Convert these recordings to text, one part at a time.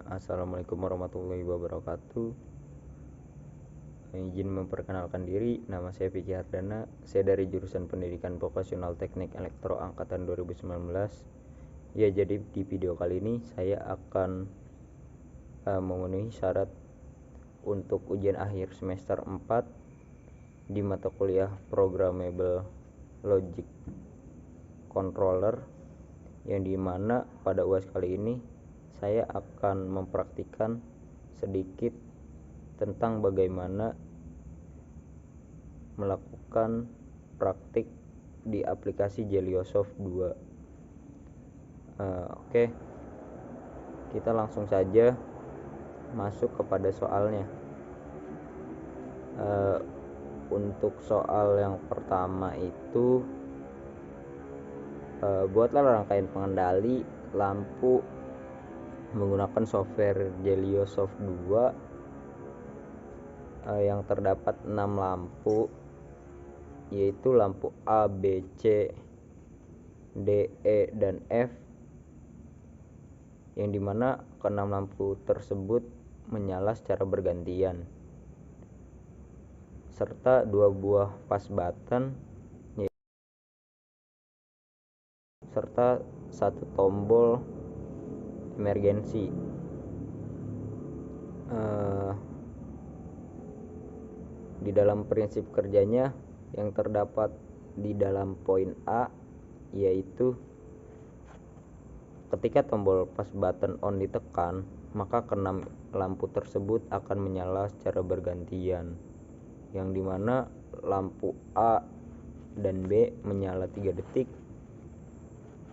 Assalamualaikum warahmatullahi wabarakatuh. Izin memperkenalkan diri, nama saya Vicky Hardana. Saya dari jurusan Pendidikan Vokasional Teknik Elektro angkatan 2019. Ya, jadi di video kali ini saya akan memenuhi syarat untuk ujian akhir semester 4 di mata kuliah Programmable Logic Controller, yang dimana pada UAS kali ini saya akan mempraktikkan sedikit tentang bagaimana melakukan praktik di aplikasi Jeliosoft 2. Oke, kita langsung saja masuk kepada soalnya. Untuk soal yang pertama itu, buatlah rangkaian pengendali lampu menggunakan software Jeliosoft 2 yang terdapat 6 lampu, yaitu lampu A, B, C, D, E, dan F, yang dimana keenam lampu tersebut menyala secara bergantian, serta 2 buah push button serta 1 tombol emergensi. Di dalam prinsip kerjanya yang terdapat di dalam poin A, yaitu ketika tombol push button on ditekan, maka keenam lampu tersebut akan menyala secara bergantian, yang dimana lampu A dan B menyala 3 detik,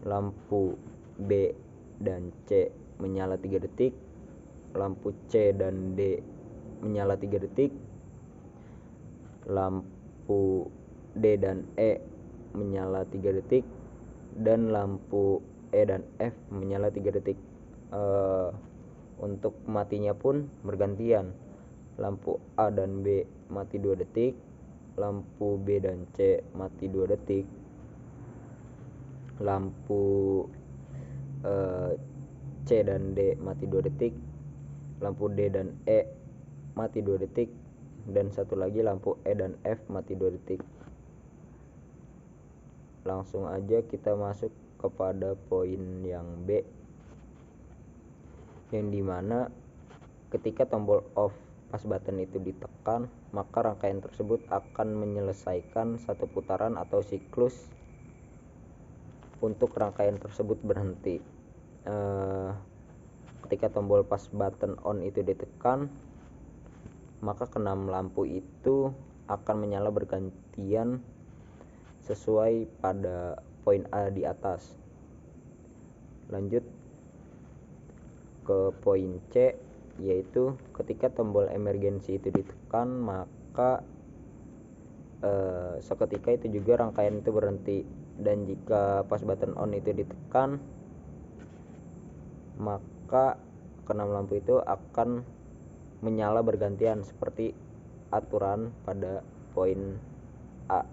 lampu B dan C menyala 3 detik, lampu C dan D menyala 3 detik, lampu D dan E menyala 3 detik, dan lampu E dan F menyala 3 detik. Untuk matinya pun bergantian. Lampu A dan B mati 2 detik, lampu B dan C mati 2 detik, lampu C dan D mati 2 detik, lampu D dan E mati 2 detik, dan satu lagi lampu E dan F mati 2 detik. Langsung aja kita masuk kepada poin yang B, yang dimana ketika tombol off push button itu ditekan, maka rangkaian tersebut akan menyelesaikan 1 putaran atau siklus untuk rangkaian tersebut berhenti. Ketika tombol push button on itu ditekan, maka keenam lampu itu akan menyala bergantian sesuai pada poin A di atas. Lanjut ke poin C, yaitu ketika tombol emergensi itu ditekan, maka seketika itu juga rangkaian itu berhenti. Dan jika push button on itu ditekan, maka keenam lampu itu akan menyala bergantian seperti aturan pada poin A.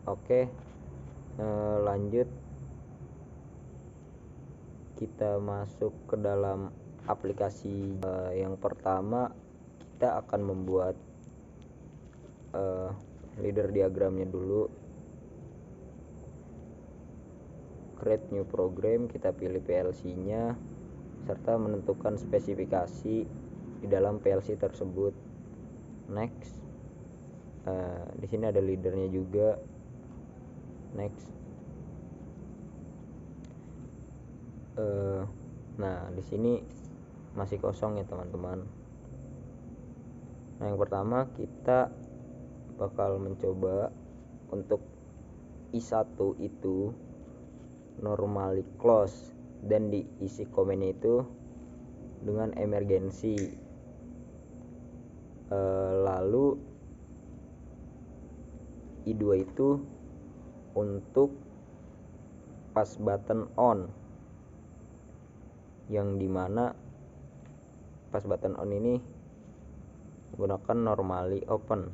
Oke, lanjut kita masuk ke dalam aplikasi. Yang pertama, kita akan membuat leader diagramnya dulu. Create new program, kita pilih PLC nya serta menentukan spesifikasi di dalam PLC tersebut. Next. Di sini ada leadernya juga. Next. Nah, di sini masih kosong ya teman-teman. Nah, yang pertama kita bakal mencoba untuk I1 itu normally close dan diisi komennya itu dengan emergensi. Lalu I2 itu untuk push button on, yang dimana push button on ini menggunakan normally open,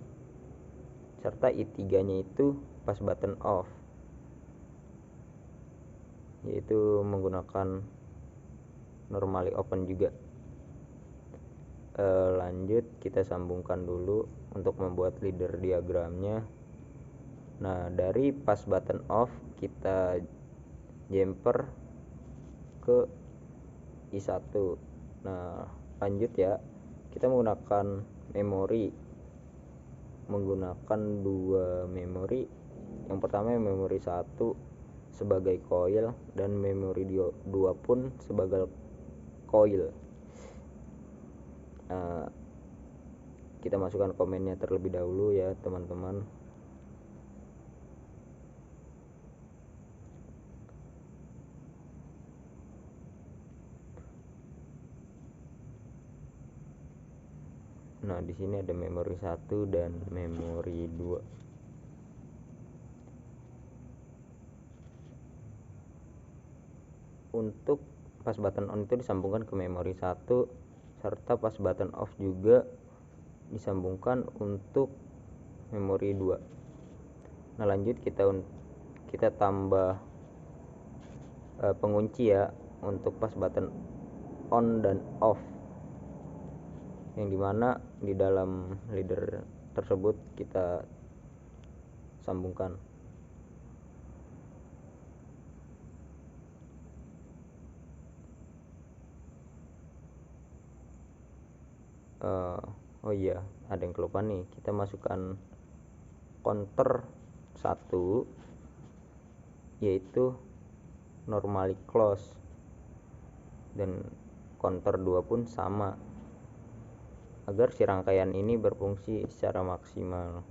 serta I3 nya itu push button off, yaitu menggunakan normally open juga. Lanjut kita sambungkan dulu untuk membuat leader diagramnya. Nah, dari pas button off kita jumper ke I1. Nah, lanjut ya, kita menggunakan dua memori. Yang pertama memori 1 sebagai coil dan memori 2 pun sebagai coil. Kita masukkan komennya terlebih dahulu ya teman-teman. Nah, di sini ada memori 1 dan memori 2. Untuk pas button on itu disambungkan ke memori 1, serta pas button off juga disambungkan untuk memori 2. Nah, lanjut kita tambah pengunci ya untuk pas button on dan off, yang dimana di dalam leader tersebut kita sambungkan. Oh iya, ada yang kelupaan nih, kita masukkan counter 1 yaitu normally close, dan counter 2 pun sama agar si rangkaian ini berfungsi secara maksimal.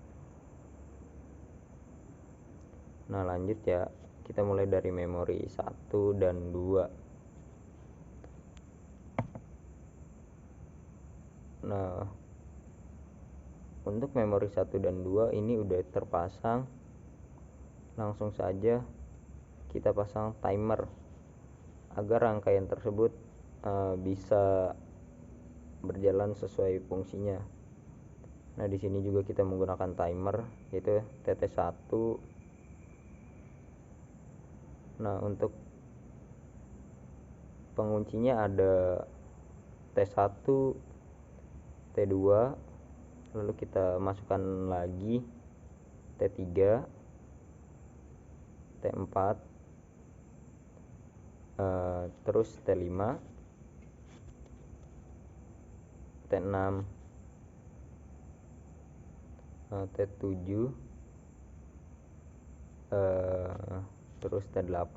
Nah, lanjut ya, kita mulai dari memori 1 dan 2. Nah, untuk memori 1 dan 2 ini udah terpasang. Langsung saja kita pasang timer agar rangkaian tersebut bisa berjalan sesuai fungsinya. Nah, di sini juga kita menggunakan timer yaitu TT1. Nah, untuk penguncinya ada T1, T2, lalu kita masukkan lagi T3, T4, terus T5, T6, T7, terus T8.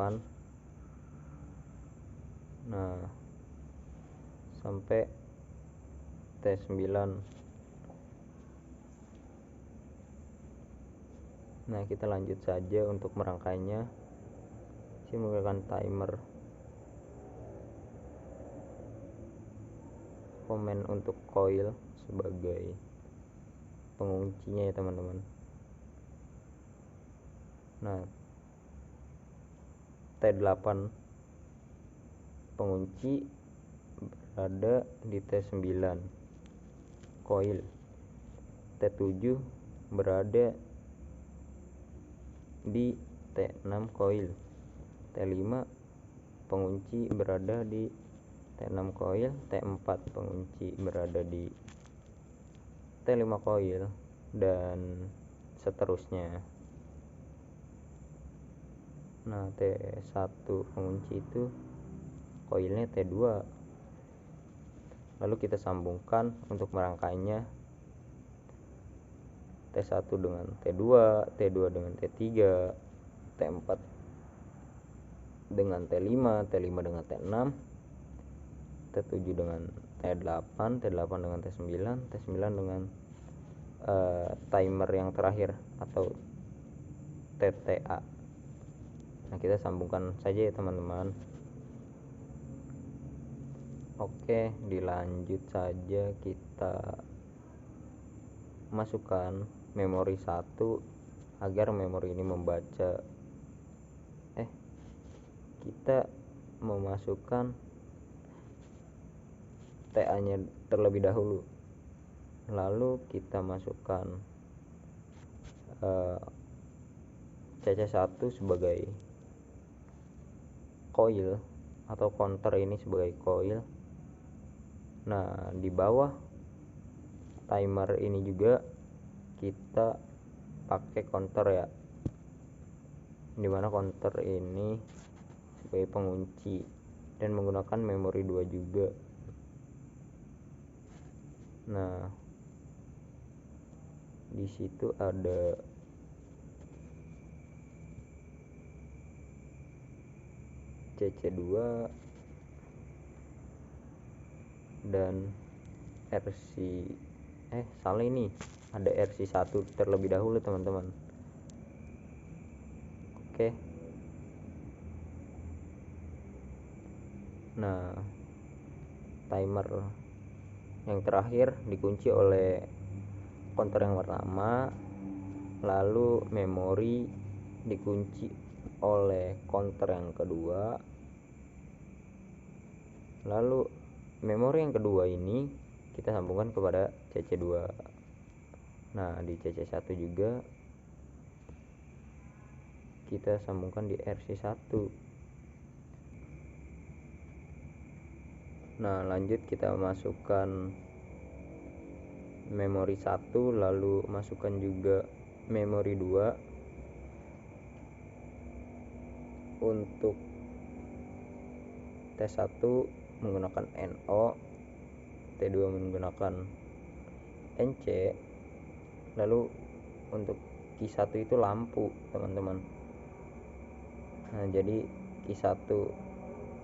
Nah, sampai T9. Nah, kita lanjut saja untuk merangkainya. Saya menggunakan timer. Komen untuk coil sebagai penguncinya ya teman-teman. Nah, T8 pengunci berada di T9 coil. T7 berada di T6 coil. T5 pengunci berada di T6 coil. T4 pengunci berada di T5 coil, dan seterusnya. Nah, T1 pengunci itu coilnya T2. Lalu kita sambungkan untuk merangkainya T1 dengan T2, T2 dengan T3, T4 dengan T5, T5 dengan T6, T7 dengan T8, T8 dengan T9, T9 dengan timer yang terakhir atau TTA. Nah, kita sambungkan saja ya teman-teman. Oke, dilanjut saja, kita masukkan memori 1 agar memori ini membaca. Kita memasukkan TA nya terlebih dahulu, lalu kita masukkan CC1 sebagai coil atau counter ini sebagai coil. Nah, di bawah timer ini juga kita pakai counter ya, dimana counter ini sebagai pengunci dan menggunakan memori 2 juga. Nah, di situ ada CC2 dan salah ini, ada RC1 terlebih dahulu teman-teman. Oke. Nah, timer yang terakhir dikunci oleh counter yang pertama, lalu memori dikunci oleh counter yang kedua, lalu memori yang kedua ini kita sambungkan kepada CC2. Nah, di CC1 juga kita sambungkan di RC1. Nah, lanjut kita masukkan memori 1, lalu masukkan juga memori 2. Untuk T1 menggunakan NO, T2 menggunakan NC, lalu untuk Q1 itu lampu teman-teman. Nah, jadi Q1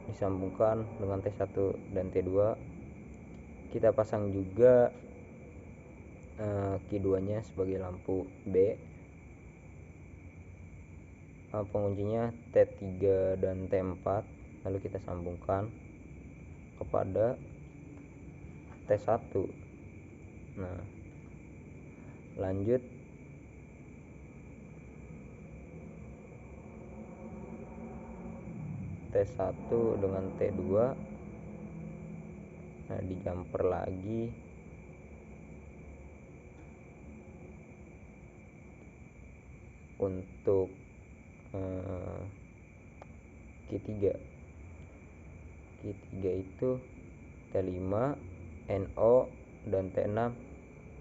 disambungkan dengan T1 dan T2, kita pasang juga Q2 nya sebagai lampu B. Penguncinya T3 dan T4, lalu kita sambungkan kepada T1. Nah, lanjut T1 dengan T2. Nah, di jumper lagi untuk Q3 itu T5 NO dan T6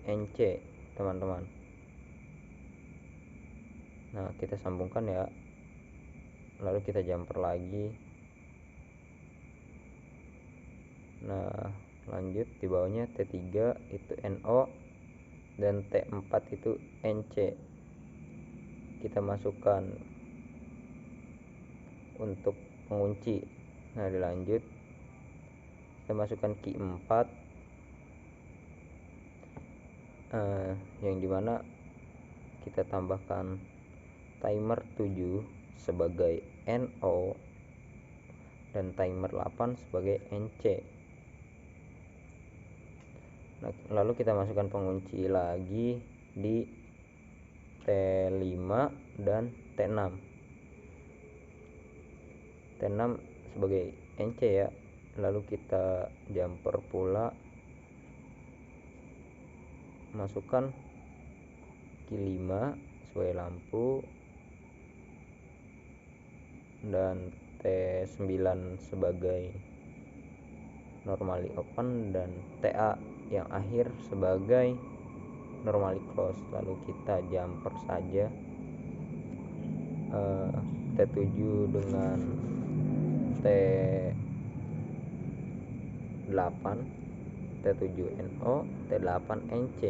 NC teman-teman. Nah, kita sambungkan ya, lalu kita jumper lagi. Nah, lanjut di bawahnya T3 itu NO dan T4 itu NC, kita masukkan untuk pengunci. Nah, dilanjut kita masukkan Q4, yang dimana kita tambahkan timer 7 sebagai NO dan timer 8 sebagai NC. Nah, lalu kita masukkan pengunci lagi di T5 dan T6. T6 sebagai NC ya, lalu kita jumper pula, masukkan Q5 sebagai lampu dan T9 sebagai normally open dan TA yang akhir sebagai normally close. Lalu kita jumper saja T7 dengan T8, T7 NO, T8 NC.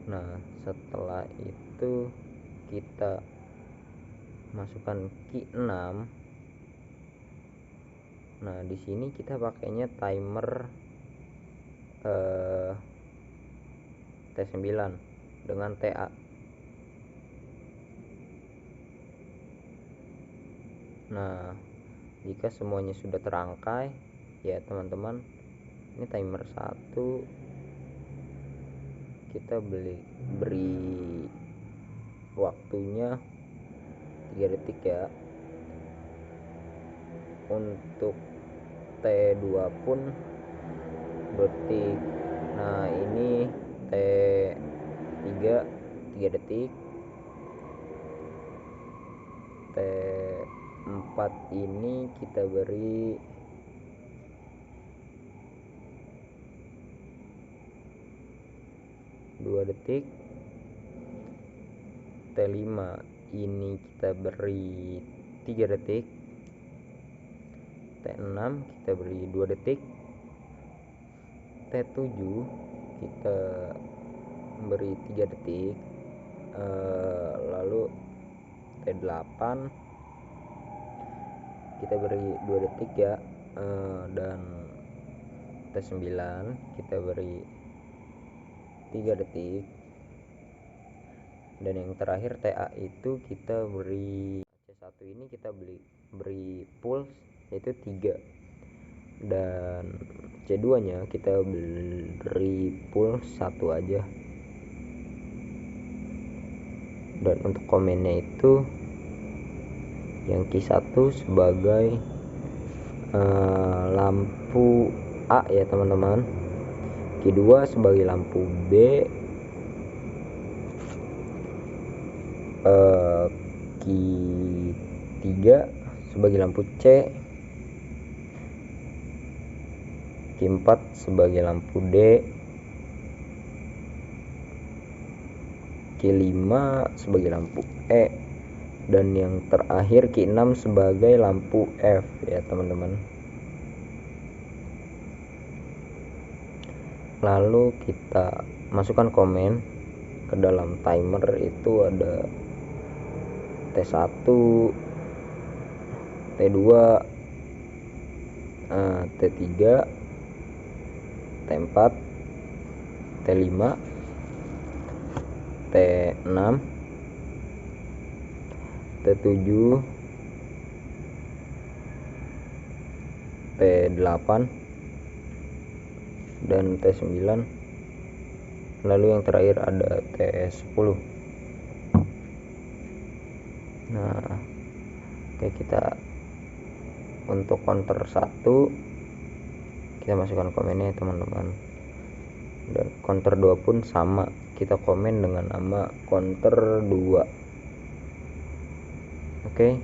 Nah, setelah itu kita masukkan Q6. Nah, di sini kita pakainya timer T9 dengan TA. Nah, jika semuanya sudah terangkai ya teman-teman, ini timer 1 kita beri waktunya 3 detik ya. Untuk T2 pun detik. Nah, ini T3 3 detik, T4 4 ini kita beri dua detik. T5 ini kita beri 3 detik. T6 kita beri 2 detik. T7 kita beri 3 detik. Lalu T8 kita beri 2 detik ya. Dan T9 kita beri 3 detik. Dan yang terakhir TA itu kita beri C1 ini kita beri pulse yaitu 3, dan C2 nya kita beri pulse 1 aja. Dan untuk komennya itu yang Q1 sebagai lampu A ya teman-teman, Q2 sebagai lampu B, Q3 sebagai lampu C, Q4 sebagai lampu D, Q5 sebagai lampu E, dan yang terakhir Q6 sebagai lampu F ya teman-teman. Lalu kita masukkan komen ke dalam timer. Itu ada T1, T2, T3, T4, T5, T6, T7, T8, dan T9. Lalu yang terakhir ada T10. Nah, oke, kita untuk counter 1 kita masukkan komennya teman-teman, dan counter 2 pun sama, kita komen dengan nama counter 2. Oke.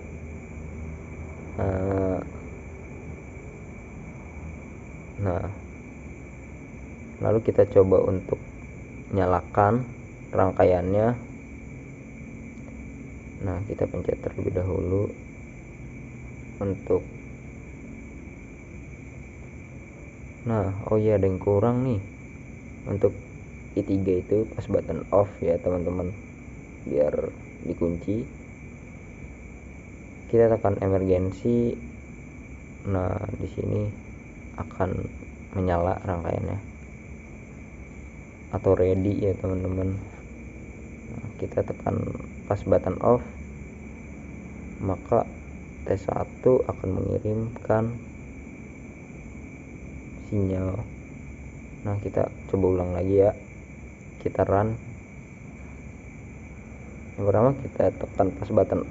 Nah, lalu kita coba untuk nyalakan rangkaiannya. Nah, kita pencet terlebih dahulu untuk ada yang kurang nih. Untuk I3 itu pas button off ya teman-teman, biar dikunci kita tekan emergency. Nah, di sini akan menyala rangkaiannya atau ready ya teman-teman. Nah, kita tekan pas button off, maka T1 akan mengirimkan sinyal. Nah, kita coba ulang lagi ya, kita run. Yang pertama kita tekan pas button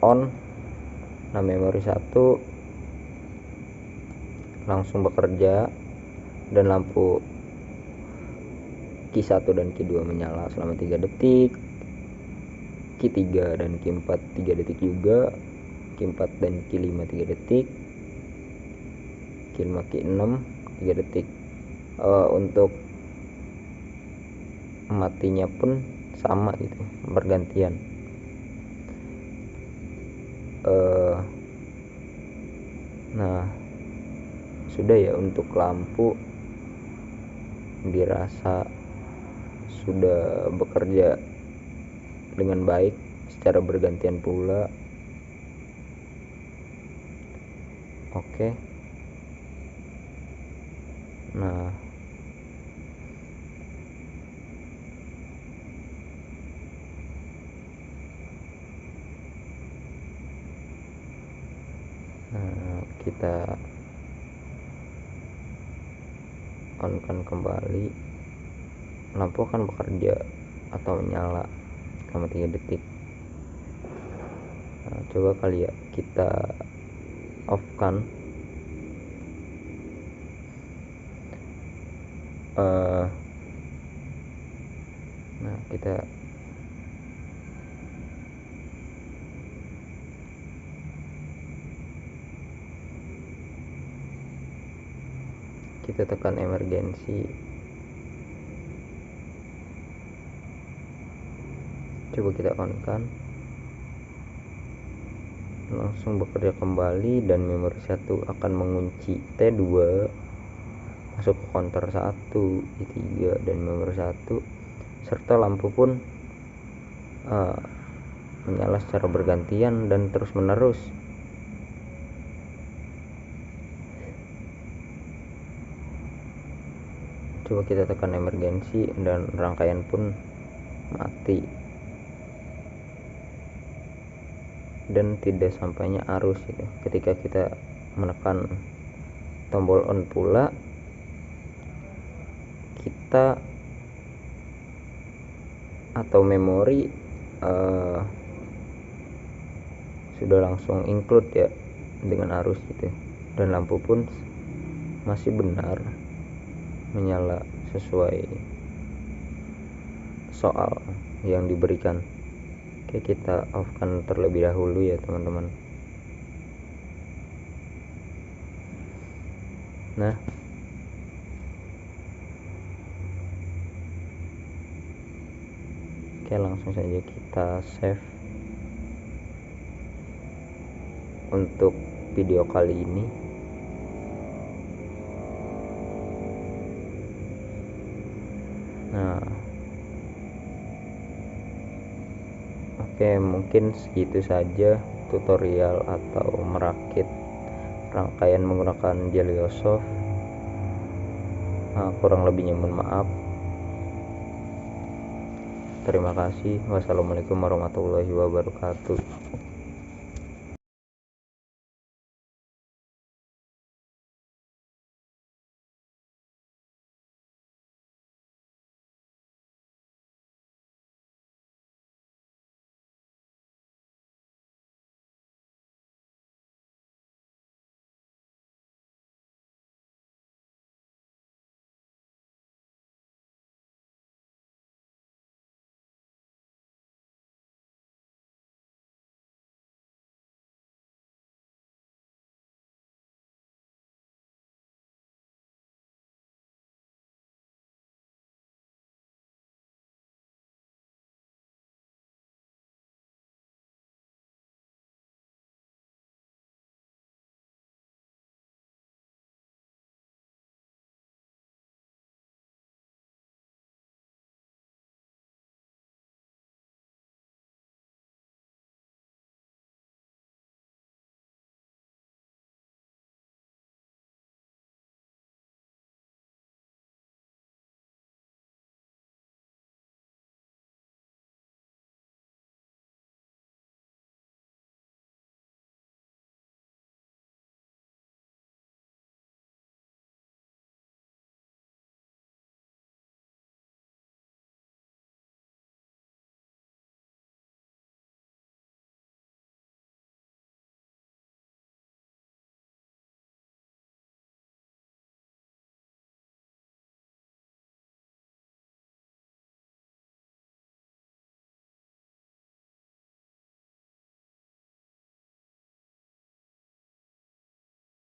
on. Nah, memori 1 langsung bekerja dan lampu Q1 dan Q2 menyala selama 3 detik. Q3 dan Q4 3 detik juga. Q4 dan Q5 3 detik. Q5 Q6 3 detik. Untuk matinya pun sama gitu, bergantian. Nah, sudah ya, untuk lampu dirasa sudah bekerja dengan baik secara bergantian pula. Oke. Nah, kita on-kan kembali, lampu akan bekerja atau menyala selama 3 detik. Nah, coba kali ya kita off-kan. Nah, kita kita tekan emergensi, coba kita on kan, langsung bekerja kembali dan memori 1 akan mengunci T2 masuk ke counter 1, I3 dan memori 1, serta lampu pun menyala secara bergantian dan terus menerus. Coba kita tekan emergensi dan rangkaian pun mati dan tidak sampainya arus gitu. Ketika kita menekan tombol on pula, kita atau memori sudah langsung include ya dengan arus gitu, dan lampu pun masih benar menyala sesuai soal yang diberikan. Oke, kita off kan terlebih dahulu ya teman-teman. Nah, oke, langsung saja kita save untuk video kali ini. Nah, oke, mungkin segitu saja tutorial atau merakit rangkaian menggunakan Jeliosoft. Kurang lebihnya mohon maaf. Terima kasih. Wassalamualaikum warahmatullahi wabarakatuh.